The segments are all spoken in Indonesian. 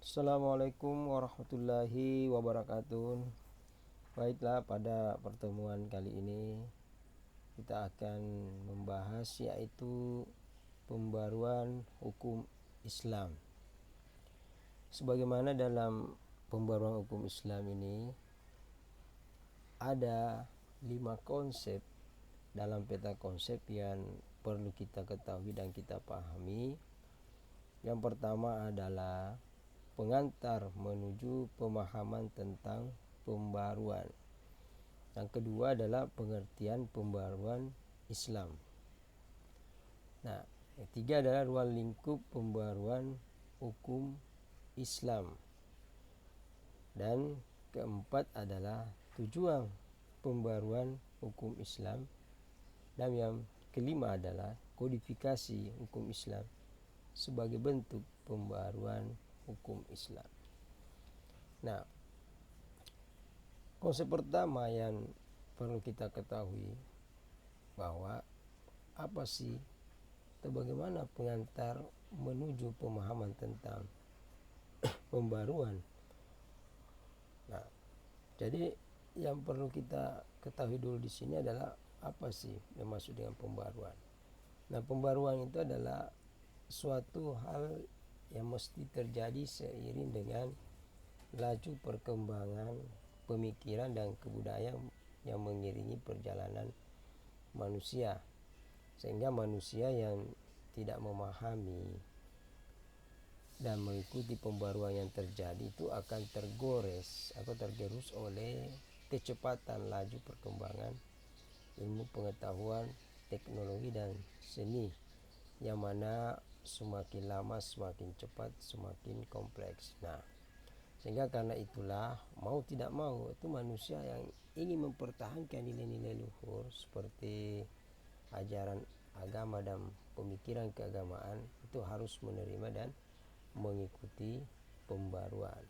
Assalamualaikum warahmatullahi wabarakatuh. Baiklah, pada pertemuan kali ini kita akan membahas yaitu pembaruan hukum Islam. Sebagaimana dalam pembaruan hukum Islam ini ada 5 konsep dalam peta konsep yang perlu kita ketahui dan kita pahami. Yang pertama adalah pengantar menuju pemahaman tentang pembaruan. Yang kedua adalah pengertian pembaruan Islam. Nah, yang ketiga adalah ruang lingkup pembaruan hukum Islam. Dan keempat adalah tujuan pembaruan hukum Islam. Dan yang kelima adalah kodifikasi hukum Islam sebagai bentuk pembaruan hukum Islam. Nah, konsep pertama yang perlu kita ketahui bahwa apa sih atau bagaimana pengantar menuju pemahaman tentang pembaruan. Nah, jadi yang perlu kita ketahui dulu di sini adalah apa sih yang maksud dengan pembaruan. Nah, pembaruan itu adalah suatu hal yang mesti terjadi seiring dengan laju perkembangan pemikiran dan kebudayaan yang mengiringi perjalanan manusia, sehingga manusia yang tidak memahami dan mengikuti pembaruan yang terjadi itu akan tergores atau tergerus oleh kecepatan laju perkembangan ilmu pengetahuan, teknologi dan seni, yang mana semakin lama semakin cepat semakin kompleks. Nah, sehingga karena itulah mau tidak mau itu manusia yang ingin mempertahankan nilai-nilai luhur seperti ajaran agama dan pemikiran keagamaan itu harus menerima dan mengikuti pembaruan.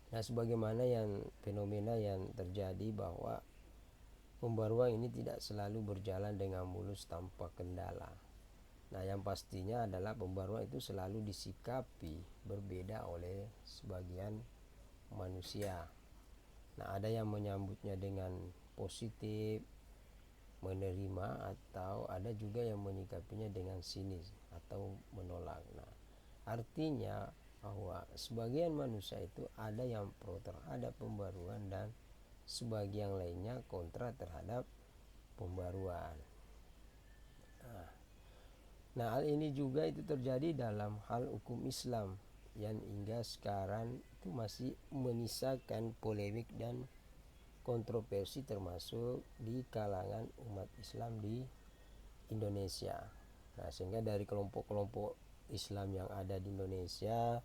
Nah, sebagaimana yang fenomena yang terjadi bahwa pembaruan ini tidak selalu berjalan dengan mulus tanpa kendala. Nah, yang pastinya adalah pembaruan itu selalu disikapi berbeda oleh sebagian manusia. Nah, ada yang menyambutnya dengan positif, menerima, atau ada juga yang menyikapinya dengan sinis atau menolak. Nah, artinya bahwa sebagian manusia itu ada yang pro terhadap pembaruan dan sebagian lainnya kontra terhadap pembaruan. Nah, hal ini juga itu terjadi dalam hal hukum Islam yang hingga sekarang itu masih menyisakan polemik dan kontroversi termasuk di kalangan umat Islam di Indonesia. Nah, sehingga dari kelompok-kelompok Islam yang ada di Indonesia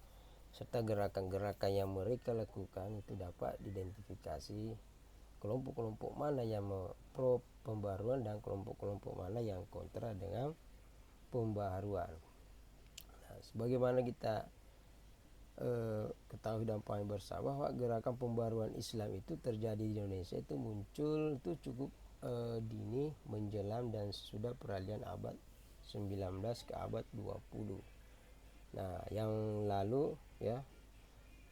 serta gerakan-gerakan yang mereka lakukan itu dapat diidentifikasi kelompok-kelompok mana yang pro pembaruan dan kelompok-kelompok mana yang kontra dengan pembaruan. Nah, sebagaimana kita ketahui dan pahami bersama bahwa gerakan pembaruan Islam itu terjadi di Indonesia itu muncul itu cukup dini menjelang dan sudah peralihan abad 19 ke abad 20. Nah, yang lalu ya,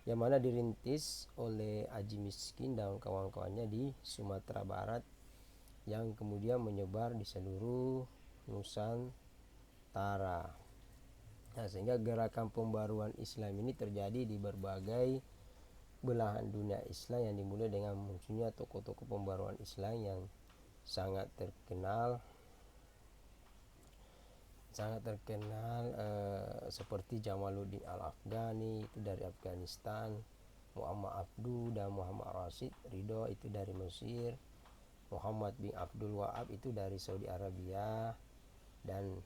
yang mana dirintis oleh Haji Miskin dan kawan-kawannya di Sumatera Barat yang kemudian menyebar di seluruh Nusantara. Nah, sehingga gerakan pembaruan Islam ini terjadi di berbagai belahan dunia Islam yang dimulai dengan munculnya tokoh-tokoh pembaruan Islam yang sangat terkenal seperti Jamaluddin Al-Afghani itu dari Afghanistan, Muhammad Abduh dan Muhammad Rashid Ridho itu dari Mesir, Muhammad bin Abdul Wahab itu dari Saudi Arabia, dan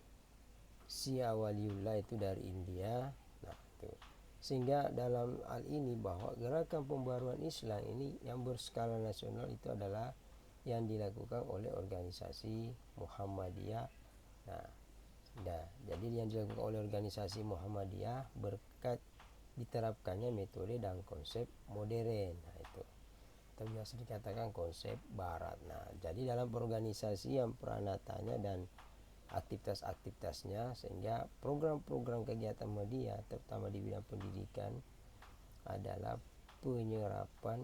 Syia Waliullah itu dari India. Nah, itu. Sehingga dalam hal ini bahwa gerakan pembaruan Islam ini yang berskala nasional itu adalah yang dilakukan oleh organisasi Muhammadiyah. Jadi yang dilakukan oleh organisasi Muhammadiyah berkat diterapkannya metode dan konsep modern. Nah, itu biasa dikatakan konsep barat. Nah, jadi dalam organisasi yang peranatanya dan aktivitas-aktivitasnya, sehingga program-program kegiatan Muhammadiyah terutama di bidang pendidikan adalah penyerapan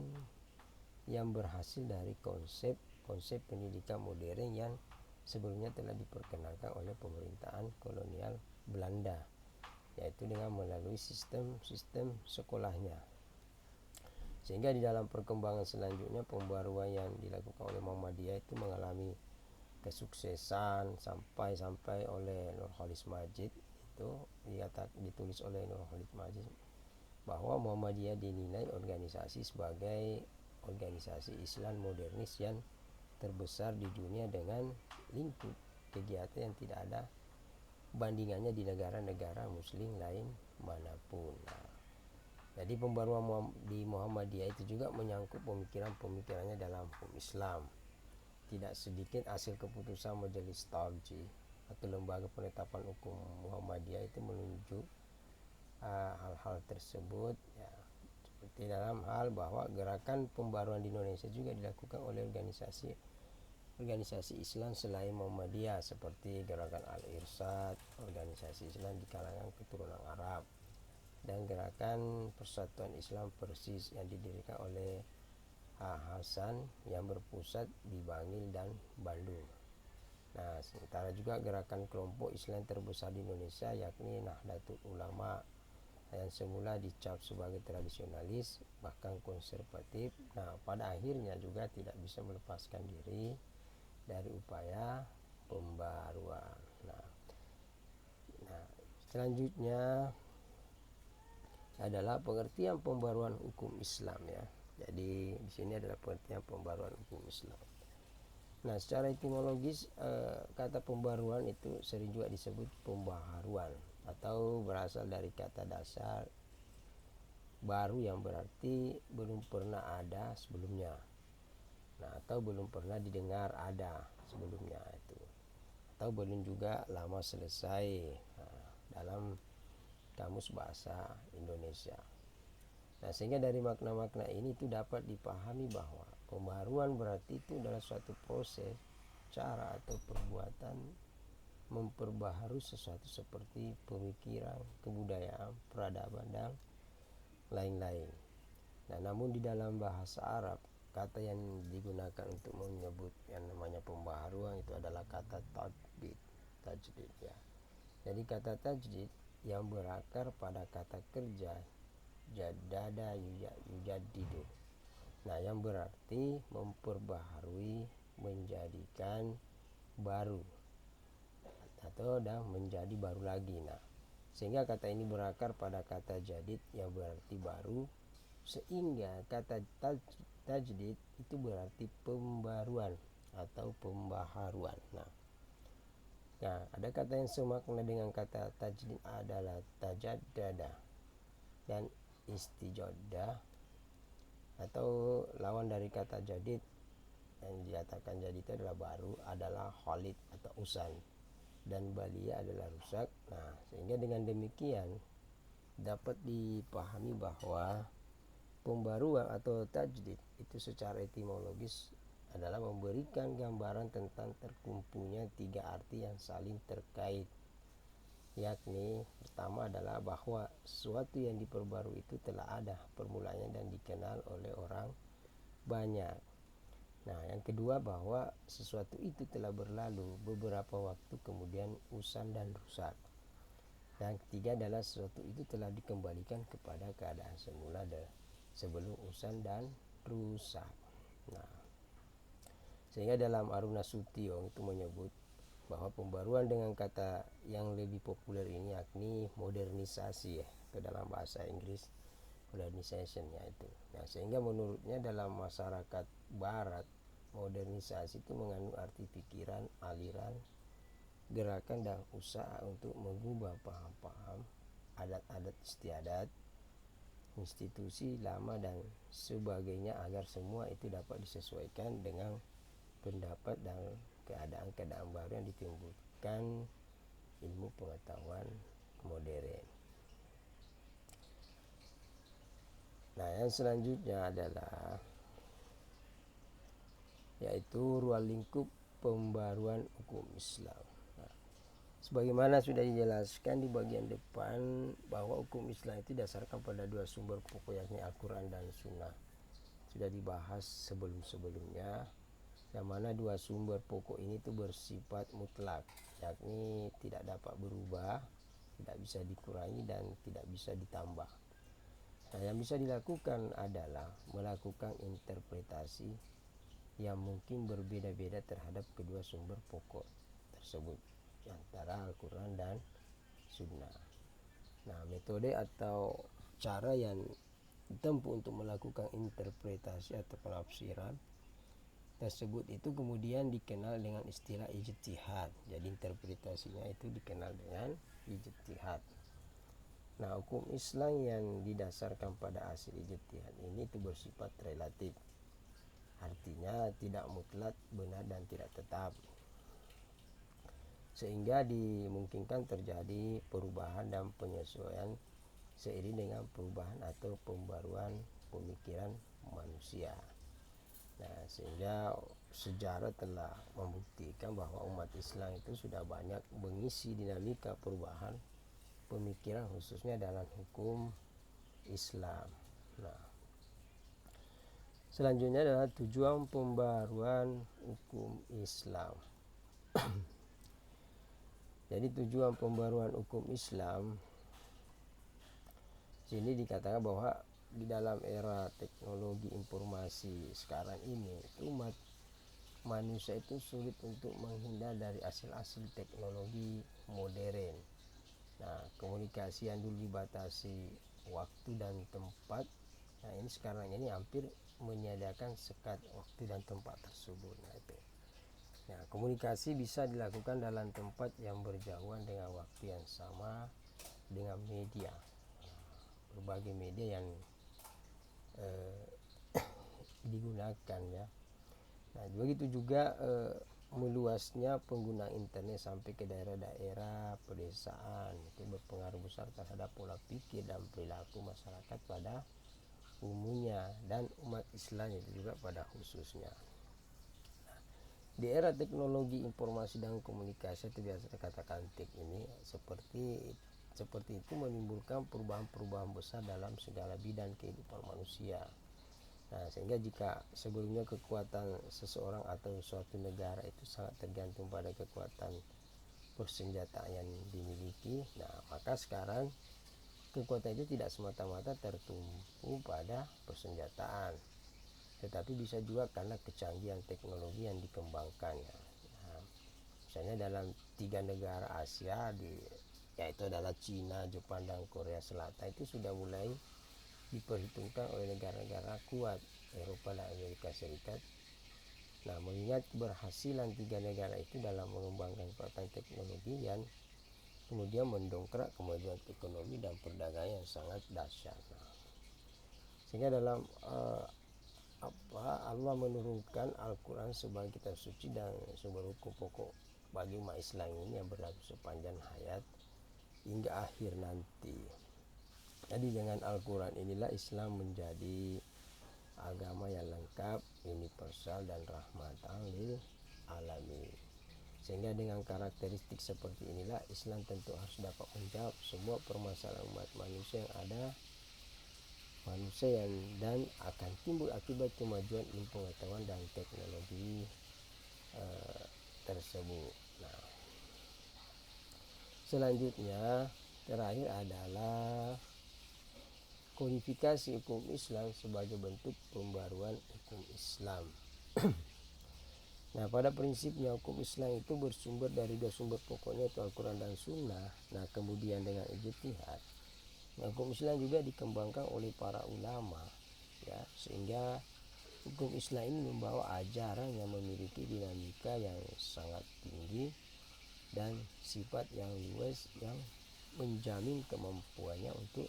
yang berhasil dari konsep pendidikan modern yang sebelumnya telah diperkenalkan oleh pemerintahan kolonial Belanda, yaitu dengan melalui sistem sekolahnya. Sehingga di dalam perkembangan selanjutnya pembaruan yang dilakukan oleh Muhammadiyah itu mengalami kesuksesan sampai oleh Nur Khalis Majid. Itu ditulis oleh Nur Khalis Majid bahwa Muhammadiyah dinilai organisasi sebagai organisasi Islam modernis yang terbesar di dunia dengan lingkup kegiatan yang tidak ada bandingannya di negara-negara muslim lain manapun. Jadi pembaruan di Muhammadiyah itu juga menyangkut pemikirannya dalam hukum Islam. Tidak sedikit hasil keputusan Majelis Tarjih atau lembaga penetapan hukum Muhammadiyah itu menunjuk hal-hal tersebut, ya, seperti dalam hal bahwa gerakan pembaruan di Indonesia juga dilakukan oleh organisasi Islam selain Muhammadiyah seperti gerakan Al-Irsyad, organisasi Islam di kalangan keturunan Arab, dan gerakan Persatuan Islam Persis yang didirikan oleh Hasan yang berpusat di Bangil dan Bandung. Nah, sementara juga gerakan kelompok Islam terbesar di Indonesia yakni Nahdlatul Ulama yang semula dicap sebagai tradisionalis bahkan konservatif, nah pada akhirnya juga tidak bisa melepaskan diri dari upaya pembaruan. Nah, selanjutnya adalah pengertian pembaruan hukum Islam, ya. Jadi di sini adalah pengertian pembaruan hukum Islam. Nah, secara etimologis kata pembaruan itu sering juga disebut pembaharuan atau berasal dari kata dasar baru yang berarti belum pernah ada sebelumnya. Nah, atau belum pernah didengar ada sebelumnya itu. Atau belum juga lama selesai. Nah, dalam Kamus Bahasa Indonesia. Nah, sehingga dari makna-makna ini itu dapat dipahami bahwa pembaruan berarti itu adalah suatu proses, cara atau perbuatan memperbaharui sesuatu seperti pemikiran, kebudayaan, peradaban, dan lain-lain. Nah, namun di dalam bahasa Arab, kata yang digunakan untuk menyebut yang namanya pembaharuan itu adalah kata tajdid, ya. Jadi kata tajdid yang berakar pada kata kerja jadada yujadidu. Nah, yang berarti memperbaharui, menjadikan baru atau menjadi baru lagi. Nah, sehingga kata ini berakar pada kata jadid yang berarti baru, sehingga kata tajdid itu berarti pembaruan atau pembaharuan. Nah, ada kata yang semakna dengan kata tajdid adalah tajaddada dan istijaddah, atau lawan dari kata jadid yang dikatakan jadid itu adalah baru adalah khalid atau usan, dan balia adalah rusak. Nah, sehingga dengan demikian dapat dipahami bahwa pembaruan atau tajdid itu secara etimologis adalah memberikan gambaran tentang terkumpulnya tiga arti yang saling terkait, yakni pertama adalah bahwa sesuatu yang diperbarui itu telah ada permulaannya dan dikenal oleh orang banyak. Nah, yang kedua bahwa sesuatu itu telah berlalu beberapa waktu kemudian usang dan rusak. Dan ketiga adalah sesuatu itu telah dikembalikan kepada keadaan semula sebelum usang dan rusak. Nah, sehingga dalam Arun Nasution itu menyebut bahwa pembaruan dengan kata yang lebih populer ini yakni modernisasi, ya, ke dalam bahasa Inggris modernization, ya itu. Nah, sehingga menurutnya dalam masyarakat barat modernisasi itu mengandung arti pikiran, aliran, gerakan dan usaha untuk mengubah paham-paham, adat-adat istiadat, institusi lama dan sebagainya agar semua itu dapat disesuaikan dengan pendapat dan keadaan-keadaan baru yang ditimbulkan ilmu pengetahuan modern. Nah, yang selanjutnya adalah yaitu ruang lingkup pembaruan hukum Islam. Nah, Sebagaimana sudah dijelaskan di bagian depan bahwa hukum Islam itu didasarkan pada dua sumber pokok, yakni Al-Quran dan Sunnah. Sudah dibahas sebelum-sebelumnya, yang mana dua sumber pokok ini itu bersifat mutlak, yakni tidak dapat berubah, tidak bisa dikurangi dan tidak bisa ditambah. Nah, yang bisa dilakukan adalah melakukan interpretasi yang mungkin berbeda-beda terhadap kedua sumber pokok tersebut, antara Al-Quran dan Sunnah. Nah, metode atau cara yang ditempuh untuk melakukan interpretasi atau penafsiran tersebut itu kemudian dikenal dengan istilah ijtihad. Jadi interpretasinya itu dikenal dengan ijtihad. Nah, hukum Islam yang didasarkan pada hasil ijtihad ini itu bersifat relatif. Artinya tidak mutlak benar dan tidak tetap, sehingga dimungkinkan terjadi perubahan dan penyesuaian seiring dengan perubahan atau pembaruan pemikiran manusia. Nah, sehingga sejarah telah membuktikan bahwa umat Islam itu sudah banyak mengisi dinamika perubahan pemikiran khususnya dalam hukum Islam. Nah, selanjutnya adalah tujuan pembaruan hukum Islam. Jadi tujuan pembaruan hukum Islam sini dikatakan bahwa di dalam era teknologi informasi sekarang ini, umat manusia itu sulit untuk menghindar dari hasil-hasil teknologi modern. Nah, komunikasi yang dulu dibatasi waktu dan tempat, nah ini sekarang ini hampir menyediakan sekat waktu dan tempat tersebut. Nah, komunikasi bisa dilakukan dalam tempat yang berjauhan dengan waktu yang sama dengan media, berbagai media yang digunakan ya. Nah, begitu juga meluasnya pengguna internet sampai ke daerah-daerah pedesaan itu berpengaruh besar terhadap pola pikir dan perilaku masyarakat pada umumnya dan umat Islam itu juga pada khususnya. Di era teknologi informasi dan komunikasi itu biasa dikatakan TIK ini seperti itu menimbulkan perubahan-perubahan besar dalam segala bidang kehidupan manusia. Nah, sehingga jika sebelumnya kekuatan seseorang atau suatu negara itu sangat tergantung pada kekuatan persenjataan yang dimiliki, nah maka sekarang kekuatan itu tidak semata-mata tertumpu pada persenjataan, tetapi bisa juga karena kecanggihan teknologi yang dikembangkannya. Nah, misalnya dalam 3 negara Asia yaitu adalah Cina, Jepang, dan Korea Selatan itu sudah mulai diperhitungkan oleh negara-negara kuat Eropa dan Amerika Serikat. Nah, mengingat keberhasilan 3 negara itu dalam mengembangkan kekuatan teknologi yang kemudian mendongkrak kemajuan ekonomi dan perdagangan yang sangat dahsyat. Nah, sehingga dalam Allah menurunkan Al-Quran sebagai kitab suci dan sumber hukum pokok bagi umat Islam ini yang berlaku sepanjang hayat hingga akhir nanti. Jadi dengan Al-Quran inilah Islam menjadi agama yang lengkap, universal dan rahmatan lil alamin. Sehingga dengan karakteristik seperti inilah Islam tentu harus dapat menjawab semua permasalahan umat manusia yang ada, dan akan timbul akibat kemajuan ilmu pengetahuan dan teknologi tersebut. Nah, selanjutnya terakhir adalah kodifikasi hukum Islam sebagai bentuk pembaruan hukum Islam. Nah, pada prinsipnya hukum Islam itu bersumber dari dua sumber pokoknya, yaitu Al-Quran dan Sunnah. Nah, kemudian dengan ijtihad, nah, hukum Islam juga dikembangkan oleh para ulama ya, sehingga hukum Islam ini membawa ajaran yang memiliki dinamika yang sangat tinggi dan sifat yang luas yang menjamin kemampuannya untuk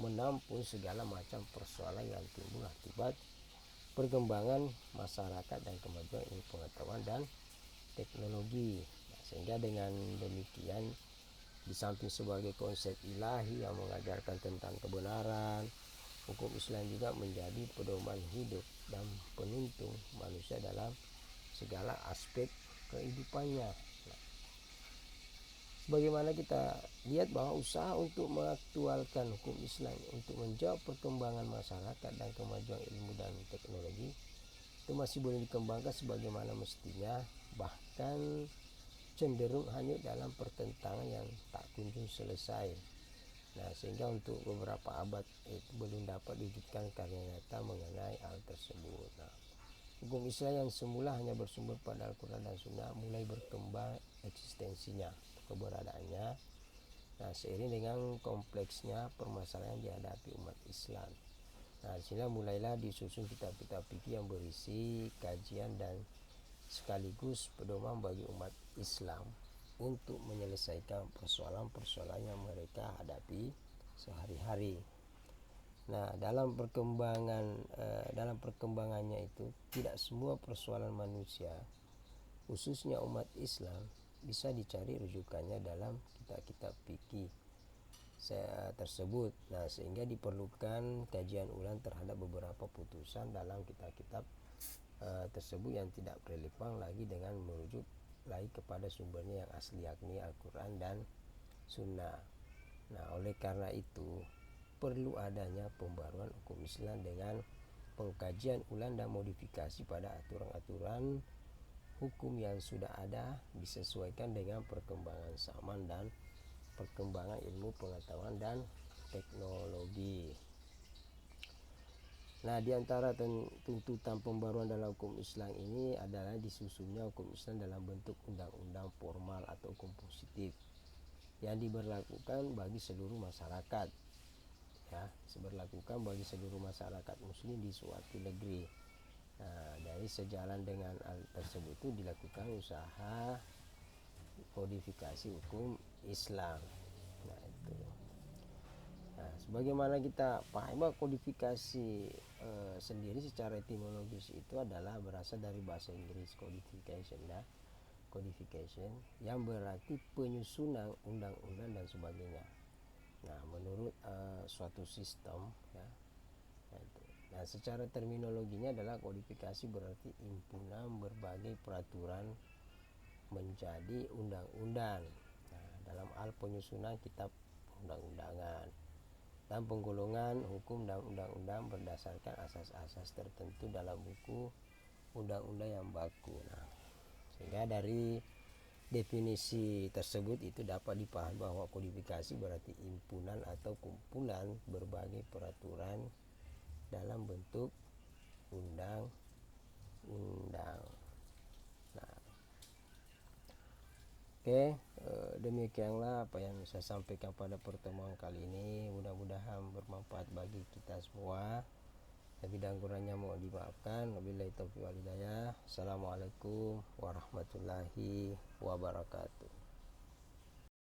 menampung segala macam persoalan yang timbul akibat perkembangan masyarakat dan kemajuan ilmu pengetahuan dan teknologi. Nah, sehingga dengan demikian, di samping sebagai konsep ilahi yang mengajarkan tentang kebenaran, hukum Islam juga menjadi pedoman hidup dan penuntun manusia dalam segala aspek kehidupannya. Nah, sebagaimana kita lihat bahwa usaha untuk mengaktualkan hukum Islam untuk menjawab perkembangan masyarakat dan kemajuan ilmu dan teknologi itu masih boleh dikembangkan sebagaimana mestinya, bahkan cenderung hanyut dalam pertentangan yang tak kunjung selesai. Nah, sehingga untuk beberapa abad itu belum dapat diwujudkan karya nyata mengenai hal tersebut. Nah, hukum Islam yang semula hanya bersumber pada Al-Quran dan Sunnah mulai berkembang eksistensinya, keberadaannya. Nah, seiring dengan kompleksnya permasalahan yang dihadapi umat Islam. Nah, disinilah mulailah disusun kitab-kitab fikih yang berisi kajian dan sekaligus pedoman bagi umat Islam untuk menyelesaikan persoalan-persoalan yang mereka hadapi sehari-hari. Nah, dalam perkembangannya itu tidak semua persoalan manusia, khususnya umat Islam, bisa dicari rujukannya dalam kitab-kitab fikih tersebut. Nah, sehingga diperlukan kajian ulang terhadap beberapa putusan dalam kitab-kitab tersebut yang tidak relevan lagi dengan merujuk lagi kepada sumbernya yang asli, yakni Al-Quran dan Sunnah. Nah, oleh karena itu perlu adanya pembaruan hukum Islam dengan pengkajian ulang dan modifikasi pada aturan-aturan hukum yang sudah ada disesuaikan dengan perkembangan zaman dan perkembangan ilmu pengetahuan dan teknologi. Nah, di antara tuntutan pembaruan dalam hukum Islam ini adalah disusunnya hukum Islam dalam bentuk undang-undang formal atau hukum positif yang diberlakukan bagi seluruh masyarakat, ya, diberlakukan bagi seluruh masyarakat muslim di suatu negeri. Nah, dari sejalan dengan hal tersebut itu dilakukan usaha kodifikasi hukum Islam. Nah, itu. Nah, sebagaimana kita paham bahwa kodifikasi sendiri secara etimologis itu adalah berasal dari bahasa Inggris codification, ya, codification yang berarti penyusunan undang-undang dan sebagainya. Nah, menurut suatu sistem, ya. Nah, secara terminologinya adalah kodifikasi berarti himpunan berbagai peraturan menjadi undang-undang. Nah, dalam hal penyusunan kitab undang-undangan dan penggolongan hukum dan undang-undang berdasarkan asas-asas tertentu dalam buku undang-undang yang baku. Nah, sehingga dari definisi tersebut itu dapat dipahami bahwa kodifikasi berarti himpunan atau kumpulan berbagai peraturan dalam bentuk undang-undang. Nah, oke, demikianlah apa yang saya sampaikan pada pertemuan kali ini. Mudah-mudahan bermanfaat bagi kita semua. Lebih dan kurangnya mohon dimaafkan. Wabillahi taufiq wal hidayah. Assalamualaikum warahmatullahi wabarakatuh.